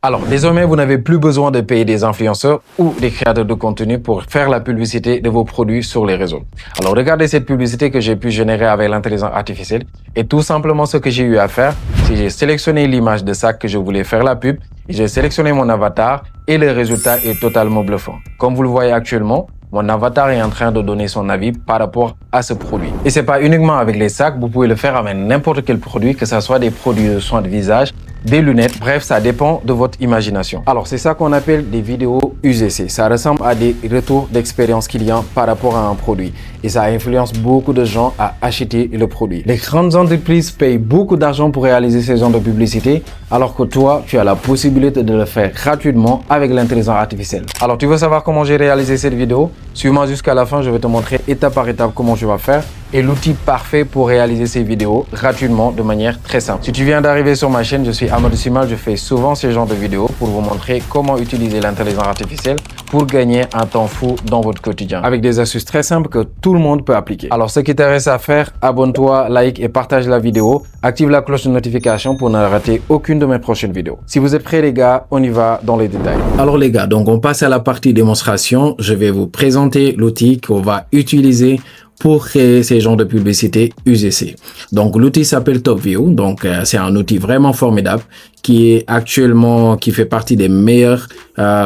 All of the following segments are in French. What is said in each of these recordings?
Alors, désormais, vous n'avez plus besoin de payer des influenceurs ou des créateurs de contenu pour faire la publicité de vos produits sur les réseaux. Alors, regardez cette publicité que j'ai pu générer avec l'intelligence artificielle. Et tout simplement, ce que j'ai eu à faire, c'est que j'ai sélectionné l'image de sac que je voulais faire la pub. Et j'ai sélectionné mon avatar et le résultat est totalement bluffant. Comme vous le voyez actuellement, mon avatar est en train de donner son avis par rapport à ce produit. Et c'est pas uniquement avec les sacs, vous pouvez le faire avec n'importe quel produit, que ce soit des produits de soins de visage, des lunettes, bref, ça dépend de votre imagination. Alors, c'est ça qu'on appelle des vidéos UGC. Ça ressemble à des retours d'expérience client par rapport à un produit. Et ça influence beaucoup de gens à acheter le produit. Les grandes entreprises payent beaucoup d'argent pour réaliser ces genres de publicité, alors que toi, tu as la possibilité de le faire gratuitement avec l'intelligence artificielle. Alors, tu veux savoir comment j'ai réalisé cette vidéo? Suis-moi jusqu'à la fin, je vais te montrer étape par étape comment je vais faire et l'outil parfait pour réaliser ces vidéos gratuitement de manière très simple. Si tu viens d'arriver sur ma chaîne, je suis Amadou Simal, je fais souvent ce genre de vidéos pour vous montrer comment utiliser l'intelligence artificielle pour gagner un temps fou dans votre quotidien avec des astuces très simples que tout le monde peut appliquer. Alors, ce qui t'intéresse à faire, abonne-toi, like et partage la vidéo. Active la cloche de notification pour ne rater aucune de mes prochaines vidéos. Si vous êtes prêts les gars, on y va dans les détails. Alors les gars, donc on passe à la partie démonstration. Je vais vous présenter l'outil qu'on va utiliser pour créer ces genres de publicité UGC. Donc l'outil s'appelle TopView. Donc c'est un outil vraiment formidable qui fait partie des meilleures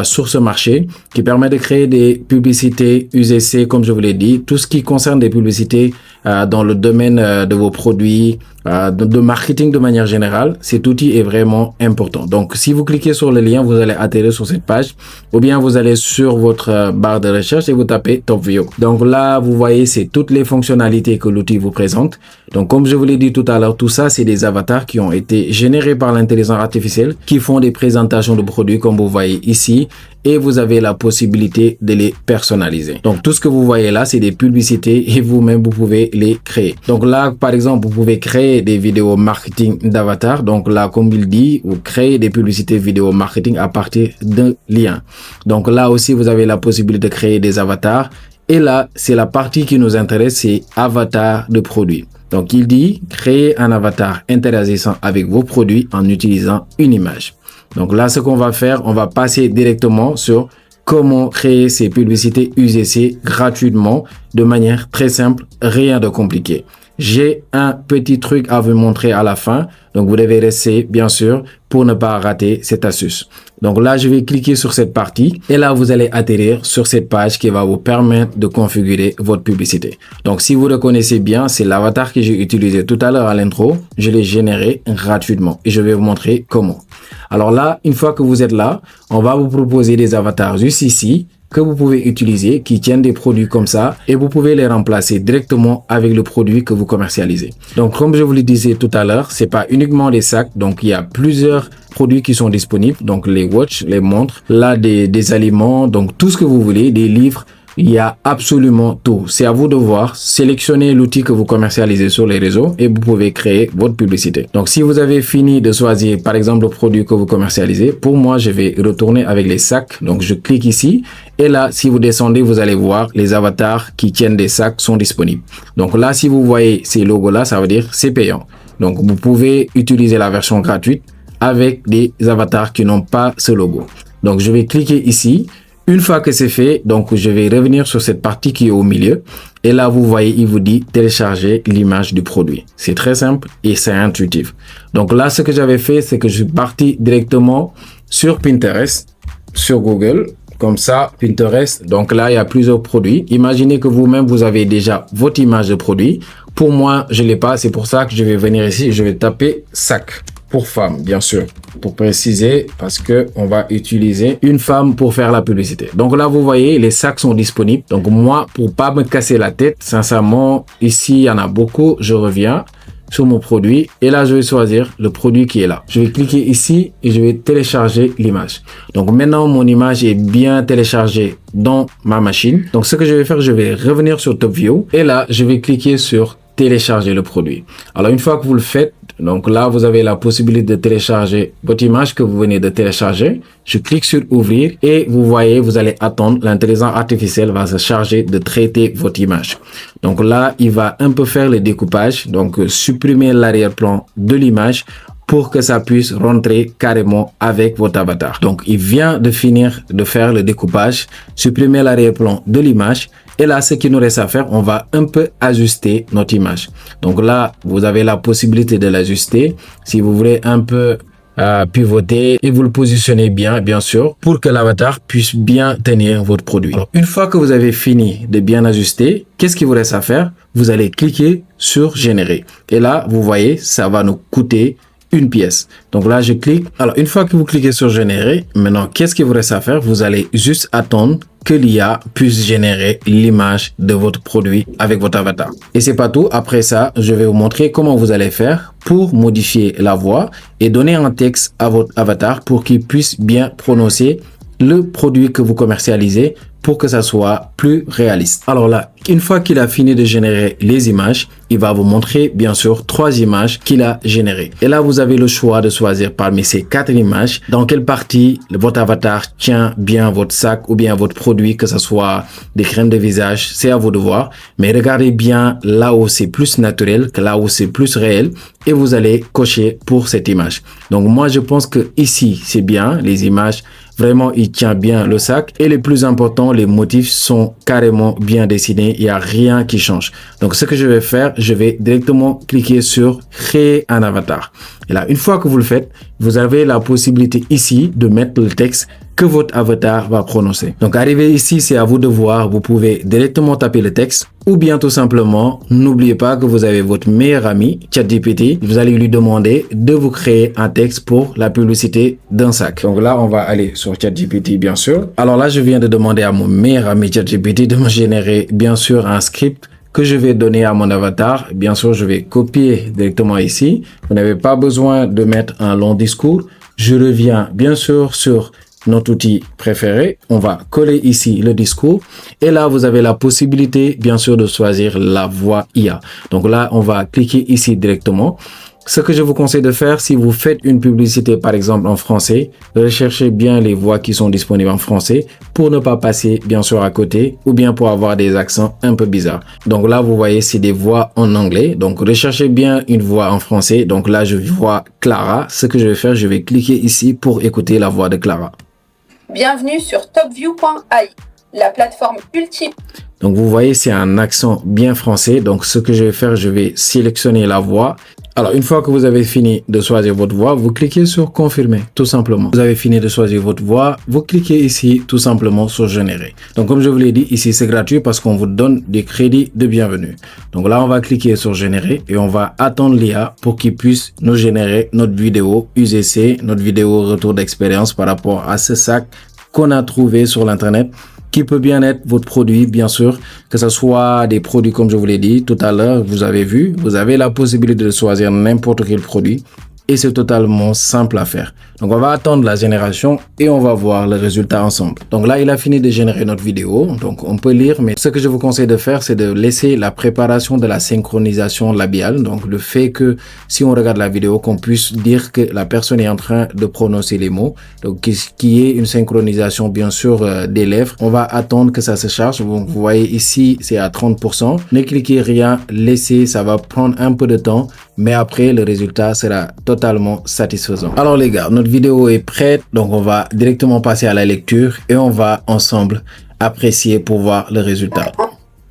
sur ce marché, qui permet de créer des publicités UGC, comme je vous l'ai dit, tout ce qui concerne des publicités dans le domaine de vos produits, de marketing de manière générale. Cet outil est vraiment important. Donc, si vous cliquez sur le lien, vous allez atterrir sur cette page, ou bien vous allez sur votre barre de recherche et vous tapez TopView. Donc là, vous voyez, c'est toutes les fonctionnalités que l'outil vous présente. Donc, comme je vous l'ai dit tout à l'heure, tout ça, c'est des avatars qui ont été générés par l'intelligence artificielle, qui font des présentations de produits, comme vous voyez ici, et vous avez la possibilité de les personnaliser. Donc, tout ce que vous voyez là, c'est des publicités et vous-même, vous pouvez les créer. Donc là, par exemple, vous pouvez créer des vidéos marketing d'avatar. Donc là, comme il dit, vous créez des publicités vidéo marketing à partir d'un lien. Donc là aussi, vous avez la possibilité de créer des avatars. Et là, c'est la partie qui nous intéresse, c'est avatar de produit. Donc, il dit créer un avatar interagissant avec vos produits en utilisant une image. Donc là, ce qu'on va faire, on va passer directement sur comment créer ces publicités UGC gratuitement de manière très simple, rien de compliqué. J'ai un petit truc à vous montrer à la fin, donc vous devez rester bien sûr pour ne pas rater cette astuce. Donc là, je vais cliquer sur cette partie et là, vous allez atterrir sur cette page qui va vous permettre de configurer votre publicité. Donc, si vous reconnaissez bien, c'est l'avatar que j'ai utilisé tout à l'heure à l'intro. Je l'ai généré gratuitement et je vais vous montrer comment. Alors là, une fois que vous êtes là, on va vous proposer des avatars juste ici que vous pouvez utiliser, qui tiennent des produits comme ça et vous pouvez les remplacer directement avec le produit que vous commercialisez. Donc, comme je vous le disais tout à l'heure, c'est pas uniquement les sacs. Donc, il y a plusieurs produits qui sont disponibles. Donc, les watches, les montres, là, des aliments, donc tout ce que vous voulez, des livres. Il y a absolument tout. C'est à vous de voir, sélectionner l'outil que vous commercialisez sur les réseaux et vous pouvez créer votre publicité. Donc, si vous avez fini de choisir, par exemple, le produit que vous commercialisez, pour moi, je vais retourner avec les sacs. Donc, je clique ici et là, si vous descendez, vous allez voir les avatars qui tiennent des sacs sont disponibles. Donc là, si vous voyez ces logos-là, ça veut dire c'est payant. Donc, vous pouvez utiliser la version gratuite avec des avatars qui n'ont pas ce logo. Donc, je vais cliquer ici. Une fois que c'est fait, donc je vais revenir sur cette partie qui est au milieu. Et là, vous voyez, il vous dit télécharger l'image du produit. C'est très simple et c'est intuitif. Donc là, ce que j'avais fait, c'est que je suis parti directement sur Pinterest, sur Google. Comme ça, Pinterest. Donc là, il y a plusieurs produits. Imaginez que vous-même, vous avez déjà votre image de produit. Pour moi, je l'ai pas. C'est pour ça que je vais venir ici. Je vais taper sac. Pour femme, bien sûr, pour préciser, parce que on va utiliser une femme pour faire la publicité. Donc là, vous voyez, les sacs sont disponibles. Donc moi, pour pas me casser la tête, sincèrement, ici, il y en a beaucoup. Je reviens sur mon produit et là, je vais choisir le produit qui est là. Je vais cliquer ici et je vais télécharger l'image. Donc maintenant, mon image est bien téléchargée dans ma machine. Donc ce que je vais faire, je vais revenir sur TopView et là, je vais cliquer sur télécharger le produit. Alors une fois que vous le faites, donc là vous avez la possibilité de télécharger votre image que vous venez de télécharger. Je clique sur ouvrir et vous voyez, vous allez attendre, l'intelligence artificielle va se charger de traiter votre image. Donc là, il va un peu faire le découpage, donc supprimer l'arrière-plan de l'image pour que ça puisse rentrer carrément avec votre avatar. Donc, il vient de finir de faire le découpage, supprimer l'arrière-plan de l'image. Et là, ce qu'il nous reste à faire, on va un peu ajuster notre image. Donc là, vous avez la possibilité de l'ajuster. Si vous voulez un peu pivoter et vous le positionnez bien sûr, pour que l'avatar puisse bien tenir votre produit. Alors, une fois que vous avez fini de bien ajuster, qu'est-ce qu'il vous reste à faire? Vous allez cliquer sur générer. Et là, vous voyez, ça va nous coûter une pièce. Donc là, je clique. Alors, une fois que vous cliquez sur générer, maintenant, qu'est-ce qu'il vous reste à faire? Vous allez juste attendre que l'IA puisse générer l'image de votre produit avec votre avatar. Et c'est pas tout. Après ça, je vais vous montrer comment vous allez faire pour modifier la voix et donner un texte à votre avatar pour qu'il puisse bien prononcer le produit que vous commercialisez pour que ça soit plus réaliste. Alors là, une fois qu'il a fini de générer les images, il va vous montrer bien sûr 3 images qu'il a générées. Et là, vous avez le choix de choisir parmi ces 4 images dans quelle partie votre avatar tient bien votre sac ou bien votre produit, que ce soit des crèmes de visage, c'est à vous de voir. Mais regardez bien là où c'est plus naturel, que là où c'est plus réel, et vous allez cocher pour cette image. Donc moi, je pense que ici, c'est bien, les images. Vraiment, il tient bien le sac. Et le plus important, les motifs sont carrément bien dessinés. Il n'y a rien qui change. Donc, ce que je vais faire, je vais directement cliquer sur créer un avatar. Et là, une fois que vous le faites, vous avez la possibilité ici de mettre le texte que votre avatar va prononcer. Donc, arrivé ici, c'est à vous de voir. Vous pouvez directement taper le texte ou bien tout simplement, n'oubliez pas que vous avez votre meilleur ami, ChatGPT. Vous allez lui demander de vous créer un texte pour la publicité d'un sac. Donc là, on va aller sur ChatGPT, bien sûr. Alors là, je viens de demander à mon meilleur ami ChatGPT de me générer, bien sûr, un script que je vais donner à mon avatar. Bien sûr, je vais copier directement ici. Vous n'avez pas besoin de mettre un long discours. Je reviens, bien sûr, sur notre outil préféré. On va coller ici le discours. Et là, vous avez la possibilité, bien sûr, de choisir la voix IA. Donc là, on va cliquer ici directement. Ce que je vous conseille de faire, si vous faites une publicité, par exemple, en français, recherchez bien les voix qui sont disponibles en français pour ne pas passer, bien sûr, à côté ou bien pour avoir des accents un peu bizarres. Donc là, vous voyez, c'est des voix en anglais. Donc, recherchez bien une voix en français. Donc là, je vois Clara. Ce que je vais faire, je vais cliquer ici pour écouter la voix de Clara. Bienvenue sur topview.ai, la plateforme ultime. Donc, vous voyez, c'est un accent bien français. Donc, ce que je vais faire, je vais sélectionner la voix. Alors, une fois que vous avez fini de choisir votre voix, vous cliquez sur confirmer, tout simplement. Vous avez fini de choisir votre voix, vous cliquez ici, tout simplement, sur générer. Donc, comme je vous l'ai dit, ici, c'est gratuit parce qu'on vous donne des crédits de bienvenue. Donc là, on va cliquer sur générer et on va attendre l'IA pour qu'il puisse nous générer notre vidéo UGC, notre vidéo retour d'expérience par rapport à ce sac qu'on a trouvé sur l'internet, qui peut bien être votre produit, bien sûr, que ce soit des produits, comme je vous l'ai dit tout à l'heure, vous avez vu, vous avez la possibilité de choisir n'importe quel produit et c'est totalement simple à faire. Donc, on va attendre la génération et on va voir le résultat ensemble. Donc là, il a fini de générer notre vidéo. Donc, on peut lire, mais ce que je vous conseille de faire, c'est de laisser la préparation de la synchronisation labiale. Donc, le fait que si on regarde la vidéo, qu'on puisse dire que la personne est en train de prononcer les mots. Donc, qu'il y ait une synchronisation, bien sûr, des lèvres. On va attendre que ça se charge. Donc, vous voyez ici, c'est à 30%. Ne cliquez rien, laissez, ça va prendre un peu de temps. Mais après, le résultat sera totalement satisfaisant. Alors les gars, notre vidéo est prête. Donc, on va directement passer à la lecture et on va ensemble apprécier pour voir le résultat.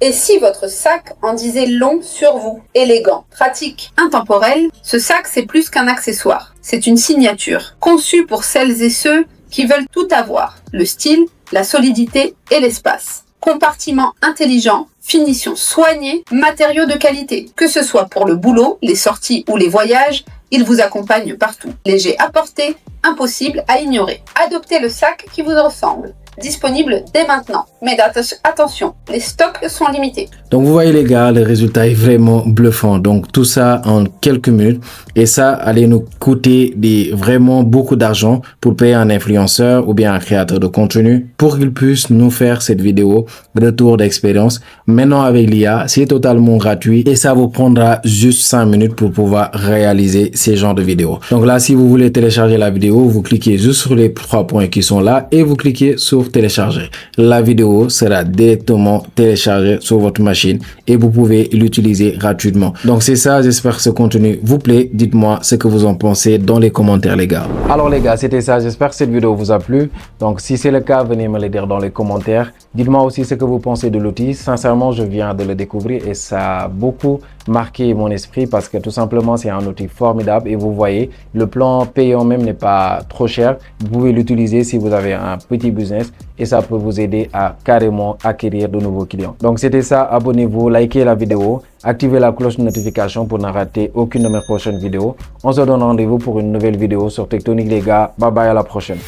Et si votre sac en disait long sur vous, élégant, pratique, intemporel, ce sac c'est plus qu'un accessoire. C'est une signature, conçue pour celles et ceux qui veulent tout avoir. Le style, la solidité et l'espace. Compartiment intelligent, finition soignée, matériaux de qualité. Que ce soit pour le boulot, les sorties ou les voyages, il vous accompagne partout. Léger à porter, impossible à ignorer. Adoptez le sac qui vous ressemble. Disponible dès maintenant. Mais attention, les stocks sont limités. Donc vous voyez les gars, le résultat est vraiment bluffant. Donc tout ça en quelques minutes et ça allait nous coûter vraiment beaucoup d'argent pour payer un influenceur ou bien un créateur de contenu pour qu'il puisse nous faire cette vidéo retour d'expérience. Maintenant avec l'IA, c'est totalement gratuit et ça vous prendra juste 5 minutes pour pouvoir réaliser ces genres de vidéos. Donc là, si vous voulez télécharger la vidéo, vous cliquez juste sur les 3 points qui sont là et vous cliquez sur sur télécharger. La vidéo sera directement téléchargée sur votre machine et vous pouvez l'utiliser gratuitement. Donc c'est ça, j'espère que ce contenu vous plaît. Dites-moi ce que vous en pensez dans les commentaires les gars. Alors les gars, c'était ça, j'espère que cette vidéo vous a plu. Donc si c'est le cas, venez me le dire dans les commentaires. Dites-moi aussi ce que vous pensez de l'outil. Sincèrement, je viens de le découvrir et ça a beaucoup marqué mon esprit parce que tout simplement c'est un outil formidable et vous voyez le plan payant même n'est pas trop cher. Vous pouvez l'utiliser si vous avez un petit business et ça peut vous aider à carrément acquérir de nouveaux clients. Donc c'était ça, abonnez-vous, likez la vidéo, activez la cloche de notification pour ne rater aucune de mes prochaines vidéos. On se donne rendez-vous pour une nouvelle vidéo sur Tectonic les gars. Bye bye, à la prochaine.